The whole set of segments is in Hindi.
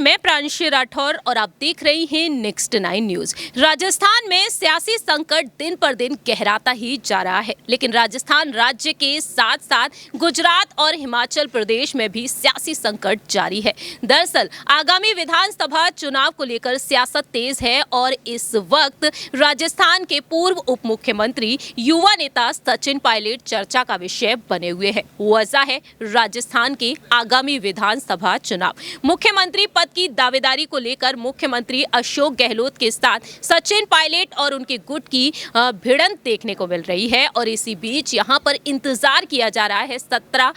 मैं प्रांशी राठौर और आप देख रही हैं नेक्स्ट 9 न्यूज। राजस्थान में सियासी संकट दिन पर दिन गहराता ही जा रहा है, लेकिन राजस्थान राज्य के साथ साथ गुजरात और हिमाचल प्रदेश में भी सियासी संकट जारी है। दरअसल आगामी विधानसभा चुनाव को लेकर सियासत तेज है और इस वक्त राजस्थान के पूर्व उप मुख्यमंत्री युवा नेता सचिन पायलट चर्चा का विषय बने हुए हैं। वजह है राजस्थान के आगामी विधानसभा चुनाव। मुख्यमंत्री पद की दावेदारी को लेकर मुख्यमंत्री अशोक गहलोत के साथ सचिन पायलट और उनके गुट की भिड़ंत देखने को मिल रही है और इसी बीच यहां पर इंतजार किया जा रहा है 17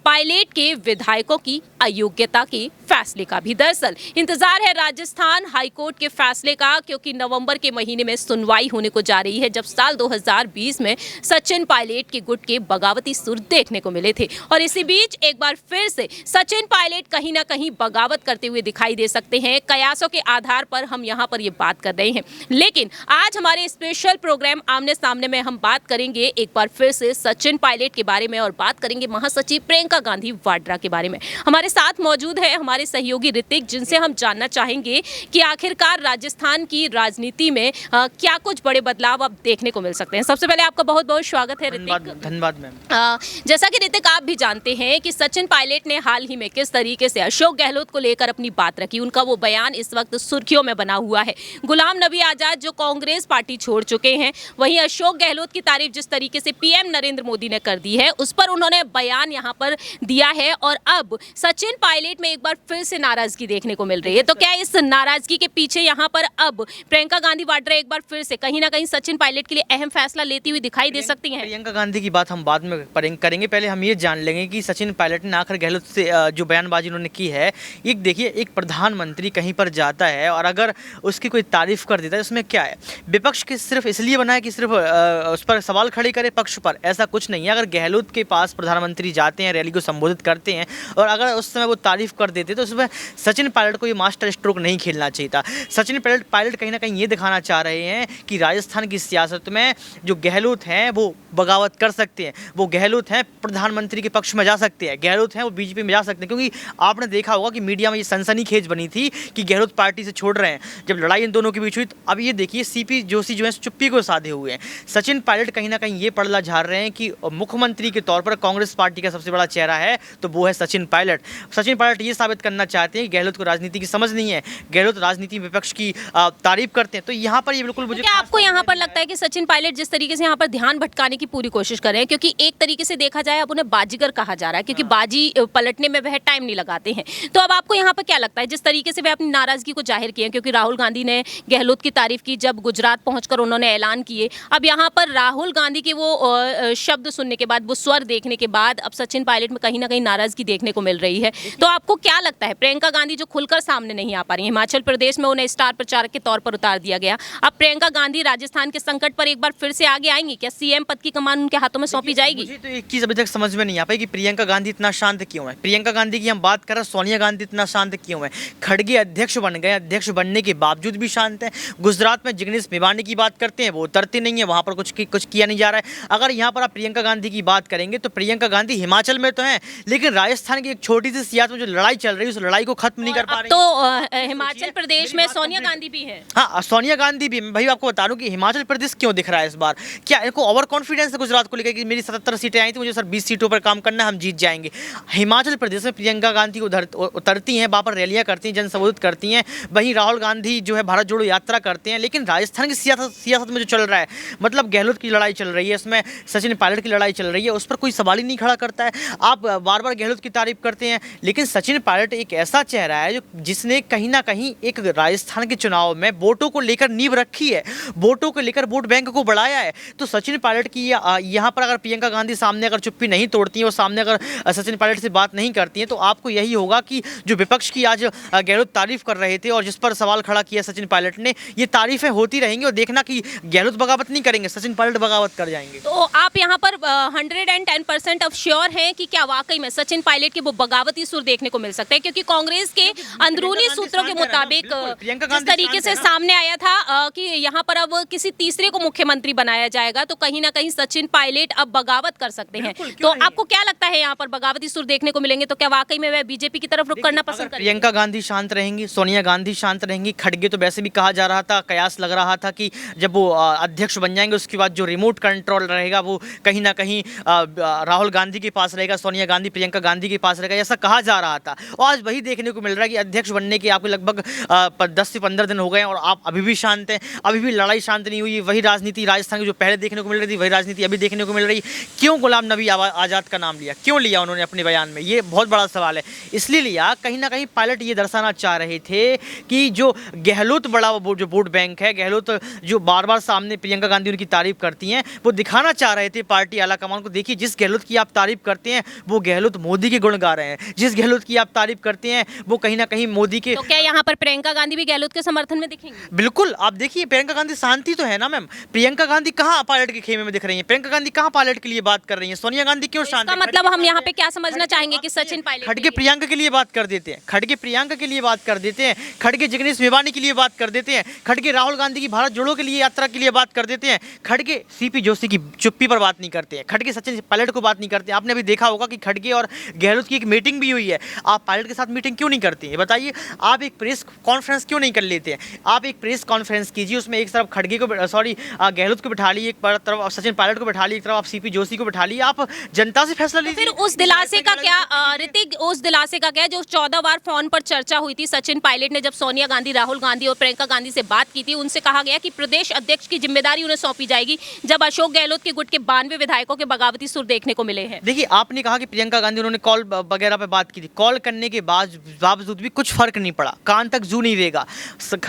पायलट के विधायकों की अयोग्यता के फैसले का भी। दरअसल इंतजार है राजस्थान हाईकोर्ट के फैसले का, क्योंकि नवंबर के महीने में सुनवाई होने को जा रही है, जब साल 2020 में सचिन पायलट के गुट के बगावती सुर देखने को मिले थे। और इसी बीच एक बार फिर से सचिन पायलट कहीं ना कहीं बगावत करते हुए दिखाई दे सकते हैं। कयासों के आधार पर हम यहां पर ये बात कर रहे हैं, लेकिन आज हमारे स्पेशल प्रोग्राम आमने सामने में हम बात करेंगे एक बार फिर से सचिन पायलट के बारे में और बात करेंगे महासचिव प्रियंका गांधी वाड्रा के बारे में। हमारे साथ मौजूद है हमारे सहयोगी ऋतिक, जिनसे हम जानना चाहेंगे कि आखिरकार राजस्थान की राजनीति में क्या कुछ बड़े बदलाव अब देखने को मिल सकते हैं। सबसे पहले आपका बहुत बहुत स्वागत है ऋतिक। धन्यवाद मैम। जैसा कि ऋतिक आप भी जानते हैं कि सचिन पायलट ने हाल ही में किस तरीके से अशोक गहलोत को लेकर अपनी बात रखी, उनका वो बयान इस वक्त सुर्खियों में बना हुआ है। गुलाम नबी आजाद जो कांग्रेस पार्टी छोड़ चुके हैं, वहीं अशोक गहलोत की तारीफ जिस तरीके से पीएम नरेंद्र मोदी ने कर दी है, उस पर उन्होंने बयान यहां पर दिया है और अब सचिन पायलट में एक बार फिर से नाराजगी देखने को मिल रही है। तो क्या इस नाराजगी के पीछे यहां पर अब प्रियंका गांधी वाड्रा एक बार फिर से कहीं ना कहीं सचिन पायलट के लिए अहम फैसला लेती हुई दिखाई दे सकती हैं? प्रियंका गांधी की बात हम बाद में करेंगे, पहले हम ये जान लेंगे कि सचिन पायलट ने आखिर गहलोत से जो बयानबाजी उन्होंने की है, एक देखिए, एक प्रधानमंत्री कहीं पर जाता है और अगर उसकी कोई तारीफ कर देता है, उसमें क्या है? विपक्ष के सिर्फ इसलिए बना है कि सिर्फ उस पर सवाल खड़े करे पक्ष पर, ऐसा कुछ नहीं है। अगर गहलोत के पास प्रधानमंत्री जाते हैं, रैली को संबोधित करते हैं और अगर उस समय वो तारीफ कर देते तो उसमें सचिन पायलट को ये मास्टर स्ट्रोक नहीं खेलना चाहिए था। सचिन पायलट कहीं ना कहीं ये दिखाना चाह रहे हैं कि राजस्थान की सियासत में जो गहलोत हैं वो बगावत कर सकते हैं, वो गहलोत हैं प्रधानमंत्री के पक्ष में जा सकते हैं, गहलोत हैं वो बीजेपी में जा सकते हैं। क्योंकि आपने देखा होगा कि मीडिया में ये सनसनीखेज बनी थी कि गहलोत पार्टी से छोड़ रहे हैं जब लड़ाई इन दोनों के बीच हुई। तो अब ये देखिए सीपी जोशी जो है चुप्पी को साधे हुए हैं। सचिन पायलट कहीं ना कहीं ये पड़ला झाड़ रहे हैं कि मुख्यमंत्री के तौर पर कांग्रेस पार्टी का सबसे बड़ा चेहरा है तो वो है सचिन पायलट। सचिन पायलट ये साबित करना चाहते हैं कि गहलोत को राजनीति की समझ नहीं है, गहलोत राजनीति विपक्ष की तारीफ करते हैं। तो यहाँ पर ये बिल्कुल मुझे, क्या आपको यहाँ पर लगता है कि सचिन पायलट जिस तरीके से यहाँ पर ध्यान भटकाने की पूरी कोशिश कर रहे हैं, क्योंकि एक तरीके से देखा जाए अब उन्हें बाजीगर कहा जा रहा है, क्योंकि बाजी पलटने में वह टाइम नहीं लगाते हैं, तो अब आपको यहाँ पर क्या लगता है जिस तरीके से वे अपनी नाराजगी को जाहिर किए, क्योंकि राहुल गांधी ने गहलोत की तारीफ की जब गुजरात पहुंचकर उन्होंने ऐलान किए, अब यहाँ पर राहुल गांधी के वो शब्द सुनने के बाद, वो स्वर देखने के बाद अब सचिन पायलट में कहीं ना कहीं नाराजगी देखने को मिल रही है। तो आपको क्या लगता है प्रियंका गांधी जो खुलकर सामने नहीं आ पा रही है, हिमाचल प्रदेश में उन्हें स्टार प्रचारक के तौर पर उतार दिया गया, अब प्रियंका गांधी राजस्थान के संकट पर एक बार फिर से आगे आएंगी? क्या सीएम पद की कमान उनके हाथों में सौंपी जाएगी? मुझे तो एक चीज अभी तक समझ में नहीं आ पाई कि प्रियंका गांधी इतना शांत क्यों है। प्रियंका गांधी की हम बात कर रहे हैं, सोनिया गांधी इतना शांत क्यों है? खड़गे अध्यक्ष बन गए, अध्यक्ष बनने के बावजूद भी शांत है। गुजरात में जिग्नेश मेवानी की बात करते हैं, वो उतरते नहीं है, वहां पर कुछ किया नहीं जा रहा है। अगर यहाँ पर आप प्रियंका गांधी की बात करेंगे तो प्रियंका गांधी हिमाचल में तो है, लेकिन राजस्थान की एक छोटी सी सियासत में जो लड़ाई चल रही है उस लड़ाई को खत्म नहीं कर पा रही। तो हिमाचल प्रदेश में सोनिया गांधी भी है। हाँ, सोनिया गांधी भी। भाई आपको बता दूं कि हिमाचल प्रदेश क्यों दिख रहा है इस बार, क्या इनको ओवर कॉन्फिडेंस है गुजरात को लेकर कि मेरी 77 सीटें आई थी, मुझे सर 20 सीटों पर काम करना है, हम जीत जाएंगे। हिमाचल प्रदेश में प्रियंका गांधी उतरती हैं, वहाँ पर रैलियां करती हैं, जन संबोधित करती हैं। वहीं राहुल गांधी जो है भारत जोड़ो यात्रा करते हैं। लेकिन राजस्थान की सियासत में जो चल रहा है, मतलब गहलोत की लड़ाई चल रही है, इसमें सचिन पायलट की लड़ाई चल रही है, उस पर कोई सवाल ही नहीं खड़ा करता है। आप बार बार गहलोत की तारीफ करते हैं, लेकिन सचिन पायलट एक ऐसा चेहरा है जिसने कहीं ना कहीं एक राजस्थान के चुनाव में वोटों को लेकर नींव रखी है, वोटों को लेकर वोट बैंक को बढ़ाया है। तो सचिन पायलट की यहाँ पर अगर प्रियंका गांधी सामने अगर चुप्पी नहीं तोड़ती है और सामने अगर सचिन पायलट से बात नहीं करती है, तो आपको यही होगा कि जो विपक्ष की आज गहलोत तारीफ कर रहे थे और जिस पर सवाल खड़ा किया सचिन पायलट ने, ये तारीफें होती रहेंगी और देखना कि गहलोत बगावत नहीं करेंगे, सचिन पायलट बगावत कर जाएंगे। तो आप यहाँ पर 110% अब श्योर हैं कि क्या वाकई में सचिन पायलट के वो बगावती सुर देखने को मिल सकते हैं? क्योंकि कांग्रेस के अंदरूनी सूत्रों के मुताबिक जिस तरीके से सामने आया था कि यहाँ पर अब किसी तीसरे को मुख्यमंत्री बनाया जाएगा, तो कहीं ना कहीं सचिन पायलट अब बगावत कर सकते हैं। तो आपको क्या लगता है यहाँ पर बगावती सुर देखने को मिलेंगे? तो क्या वाकई में वह बीजेपी की तरफ रुख करना पसंद करेंगे? प्रियंका गांधी शांत रहेंगी, सोनिया गांधी शांत रहेंगी। खड़गे तो वैसे भी कहा जा रहा था, कयास लग रहा था कि जब वो अध्यक्ष बन जाएंगे उसके बाद जो रिमोट कंट्रोल रहेगा वो कहीं ना कहीं राहुल गांधी के पास रहेगा, सोनिया गांधी प्रियंका गांधी के पास रहेगा, ऐसा कहा जा रहा था। और आज वही देखने को मिल रहा है कि अध्यक्ष बनने के आपको लगभग 10 से 15 दिन हो गए और आप अभी भी शांत हैं, अभी भी लड़ाई शांत नहीं हुई। वही राजनीति राजस्थान की जो पहले देखने को मिल रही थी वही राजनीति अभी देखने को मिल रही। क्यों गुलाम नबी आज़ाद का नाम लिया, क्यों लिया उन्होंने अपने बयान में, ये बहुत बड़ा सवाल है। इसलिए लिया कहीं ना कहीं पायलट ये दर्शाना चाह रहे थे कि जो गहलोत बड़ा वो जो वोट बैंक है, गहलोत जो बार बार सामने प्रियंका गांधी उनकी तारीफ करती हैं, वो दिखाना चाह रहे थे पार्टी आलाकमान को, देखिए जिस गहलोत की आप तारीफ करते हैं वो गहलोत मोदी के गुण गा रहे हैं, जिस गहलोत की आप तारीफ करते हैं वो कहीं ना कहीं मोदी के। तो क्या यहाँ पर प्रियंका गांधी भी गहलोत के समर्थन में दिखेंगी? बिल्कुल, आप देखिए प्रियंका गांधी शांति तो है ना मैम, प्रियंका गांधी कहाँ पायलट के खेमे में दिख रही है, प्रियंका गांधी कहाँ पायलट के लिए बात कर रही है, सोनिया गांधी क्यों शांत है? मतलब हम यहाँ पे क्या समझना चाहेंगे कि सचिन पायलट खड़गे प्रियंका के लिए बात कर देते हैं, खड़गे प्रियंका के लिए बात कर देते हैं, खड़गे जिग्नेश मेवानी के लिए बात कर देते हैं, खड़गे राहुल गांधी की भारत जोड़ो के लिए यात्रा के लिए बात कर देते हैं, खड़गे सीपी जोशी की चुप्पी पर बात नहीं करते हैं, खड़गे सचिन पायलट को बात नहीं करते। आपने अभी देखा होगा कि खड़गे और गहलोत की एक मीटिंग भी हुई है, आप पायलट के साथ मीटिंग क्यों नहीं करते हैं बताइए? आप एक प्रेस कॉन्फ्रेंस क्यों नहीं कर लेते हैं? आप एक प्रेस कॉन्फ्रेंस कीजिए, उसमें एक तरफ खड़गे को गहलोत को बैठा ली, एक तरफ सचिन पायलट को बैठा ली, एक तरफ आप सीपी जोशी को बैठा ली, आप जनता से फैसला लीजिए। फिर उस दिलासे का क्या ऋतिक, उस दिलासे का क्या जो 14 बार फोन पर चर्चा हुई थी, सचिन पायलट ने जब सोनिया गांधी, राहुल गांधी और प्रियंका गांधी से बात की थी, उनसे कहा गया कि प्रदेश अध्यक्ष की जिम्मेदारी उन्हें सौंपी जाएगी जब अशोक गहलोत के गुट के 92 विधायकों के बगावती सुर देखने को मिले हैं। देखिए आपने कहा कि प्रियंका गांधी उन्होंने कॉल वगैरह पे बात की थी, कॉल करने के बावजूद भी कुछ फर्क नहीं पड़ा, कान तक जू नहीं देगा।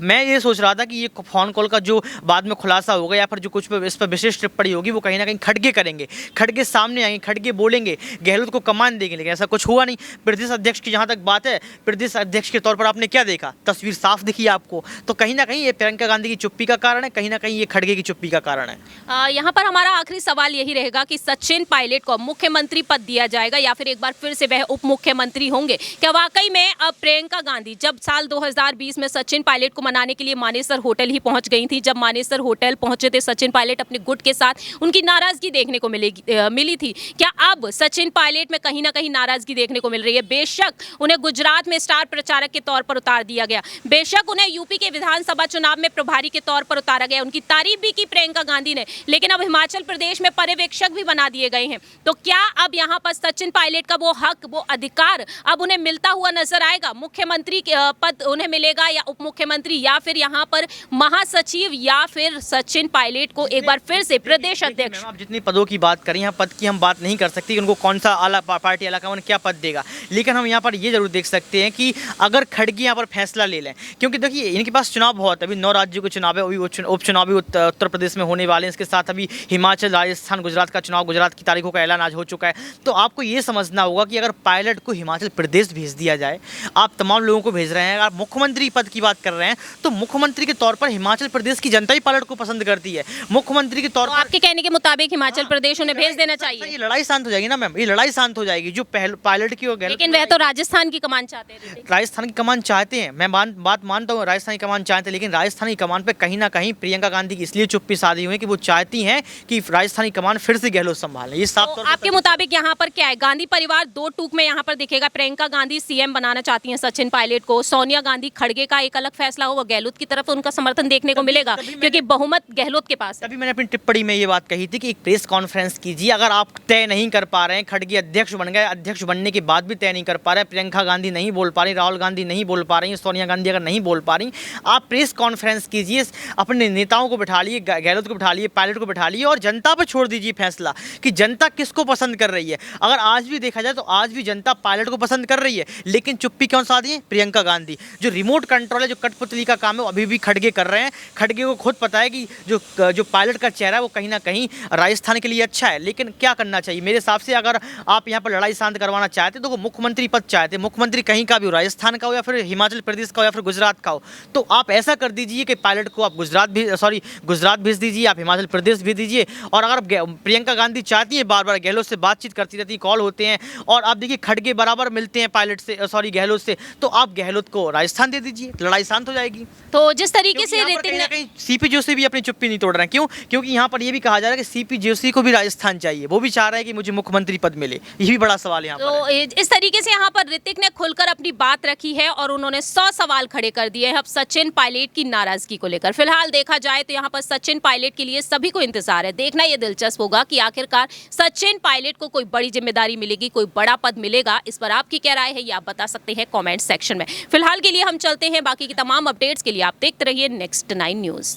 मैं ये सोच रहा था कि ये फोन कॉल का जो बाद में खुलासा होगा या फिर जो कुछ इस पर विशेष टिप्पणी होगी वो कहीं ना कहीं खड़गे करेंगे, खड़गे सामने आएंगे, खड़गे बोलेंगे, गहलोत को कमान देंगे, लेकिन ऐसा कुछ हुआ नहीं। प्रदेश अध्यक्ष की जहां तक बात है, प्रदेश अध्यक्ष के तौर पर आपने क्या देखा, तस्वीर साफ दिखी आपको, तो कहीं ना कहीं ये प्रियंका गांधी की चुप्पी का कारण है, कहीं ना कहीं ये खड़गे की चुप्पी का कारण है। यहाँ पर हमारा आखिरी सवाल यही रहेगा कि सचिन पायलट को मुख्यमंत्री पद दिया जाएगा या फिर एक बार फिर से वह उप मुख्यमंत्री होंगे? क्या वाकई में अब प्रियंका गांधी जब साल 2020 में सचिन पायलट को मनाने के लिए मानेसर होटल ही पहुंच गई थी, जब मानेसर होटल पहुंचे थे सचिन पायलट अपने गुट के साथ, उनकी नाराजगी देखने को मिली थी, क्या अब सचिन पायलट में कहीं ना कहीं नाराजगी देखने को मिल रही है? बेशक उन्हें गुजरात में स्टार प्रचारक के तौर पर उतार दिया गया, बेशक उन्हें यूपी के विधानसभा चुनाव में प्रभारी के तौर पर उतारा गया, उनकी तारीफ भी की प्रियंका गांधी ने, लेकिन अब हिमाचल प्रदेश में पर्यवेक्षक भी बना दिए गए हैं। तो क्या अब यहाँ पर सचिन पायलट का वो हक, वो अधिकार अब उन्हें मिलता हुआ नजर आएगा? मुख्यमंत्री पद उन्हें मिलेगा या उप मुख्यमंत्री या फिर यहाँ पर महासचिव, या फिर सचिन पायलट को एक बार फिर से प्रदेश अध्यक्ष? आप जितनी पदों की बात करें, यहाँ पद की हम बात नहीं कर सकते उनको कौन सा पार्टी आलाकमान क्या पद देगा, लेकिन हम यहाँ पर ये जरूर देख सकते हैं कि अगर खड़गे यहाँ पर फैसला ले लें, क्योंकि देखिए इनके पास चुनाव बहुत है, अभी 9 राज्यों के चुनाव है, अभी उपचुनाव भी उत्तर प्रदेश में होने वाले हैं, इसके साथ अभी हिमाचल, राजस्थान, गुजरात का चुनाव, गुजरात की तारीखों का ऐलान आज हो चुका है। तो आपको ये समझना होगा कि अगर पायलट को हिमाचल प्रदेश भेज दिया जाए, आप तमाम लोगों को भेज रहे हैं, अगर आप मुख्यमंत्री पद की बात कर रहे हैं तो मुख्यमंत्री के तौर पर हिमाचल प्रदेश की जनता ही पायलट को पसंद करती है, मुख्यमंत्री के तौर पर आपके कहने के मुताबिक हिमाचल प्रदेश उन्हें भेज देना चाहिए। ये लड़ाई शांत हो जाएगी ना मैम, ये लड़ाई शांत हो जाएगी जो पायलट की, लेकिन वह तो राजस्थान की कमान चाहते हैं। राजस्थान की कमान चाहते हैं, मैं बात मानता हूँ, राजस्थान की कमान चाहते हैं, लेकिन राजस्थान की कमान पे कहीं ना कहीं प्रियंका गांधी की इसलिए चुप्पी साधी हुई है कि वो चाहती हैं कि राजस्थान की कमान फिर से गहलोत संभालें। ये साफ तौर पर आपके मुताबिक यहाँ पर क्या है, गांधी परिवार दो टूक में यहाँ पर दिखेगा? प्रियंका गांधी सीएम बनाना चाहती हैं सचिन पायलट को, सोनिया गांधी खड़गे का एक अलग फैसला होगा, गहलोत की तरफ उनका समर्थन देखने को मिलेगा क्योंकि बहुमत गहलोत के पास है। तभी मैंने अपनी टिप्पणी में ये बात कही थी कि एक प्रेस कॉन्फ्रेंस कीजिए, अगर आप तय नहीं कर पा रहे हैं, खड़गे अध्यक्ष बन गए, अध्यक्ष बनने के बाद भी तय नहीं कर पा रहे, प्रियंका गांधी नहीं बोल पा रही, राहुल गांधी नहीं बोल पा रही, सोनिया गांधी अगर नहीं बोल पा रही, आप प्रेस कॉन्फ्रेंस कीजिए, अपने नेताओं को बैठा लिए, गहलोत को बैठा लिए, पायलट को बैठा लिए और जनता पर छोड़ दीजिए फैसला कि जनता किसको पसंद कर रही है। अगर आज भी देखा जाए तो आज भी जनता पायलट को पसंद कर रही है, लेकिन चुप्पी क्यों साधी है? प्रियंका गांधी। जो रिमोट कंट्रोल है, जो कठपुतली का काम है, वो अभी भी खड़गे कर रहे हैं। खड़गे को खुद पता है कि जो पायलट का चेहरा है वो कहीं ना कहीं राजस्थान के लिए अच्छा है, लेकिन क्या करना चाहिए मेरे हिसाब से? अगर आप यहाँ पर लड़ाई शांत करवाना चाहते तो वो मुख्यमंत्री पद चाहते, मुख्यमंत्री कहीं का भी हो, राजस्थान का हो या फिर हिमाचल प्रदेश का हो या फिर गुजरात का हो, तो आप ऐसा कर दीजिए कि पायलट को आप गुजरात भेज दीजिए, आप हिमाचल प्रदेश भेज दीजिए। और अगर प्रियंका गांधी चाहती है, बार बार गहलोत से बातचीत करती रहती, कॉल होते हैं, और आप देखिए खड़गे बराबर मिलते हैं पायलट से, गहलोत से, तो आप गहलोत को राजस्थान दे दीजिए, लड़ाई शांत हो जाएगी। तो जिस तरीके से सीपी जोशी भी अपनी चुप्पी नहीं तोड़ रहे हैं, क्यों? क्योंकि यहाँ पर ये भी कहा जा रहा है कि सीपी जोशी को भी राजस्थान चाहिए, वो भी चाह रहा है कि मुझे मुख्यमंत्री पद मिले, ये भी बड़ा सवाल यहाँ पर है। इस तरीके से यहाँ पर ऋतिक ने खुलकर अपनी बात रखी है और उन्होंने 100 सवाल खड़े कर दिए हैं अब सचिन पायलट की नाराजगी को लेकर। फिलहाल देखा जाए तो यहाँ पर सचिन पायलट के लिए सभी को इंतजार है। देखना यह दिलचस्प होगा कि आखिरकार सचिन पायलट को कोई बड़ी जिम्मेदारी मिलेगी, कोई बड़ा पद मिलेगा। इस पर आपकी क्या राय है ये आप बता सकते हैं कमेंट सेक्शन में। फिलहाल के लिए हम चलते हैं, बाकी की तमाम अपडेट्स के लिए आप देखते रहिए नेक्स्ट 9 न्यूज़।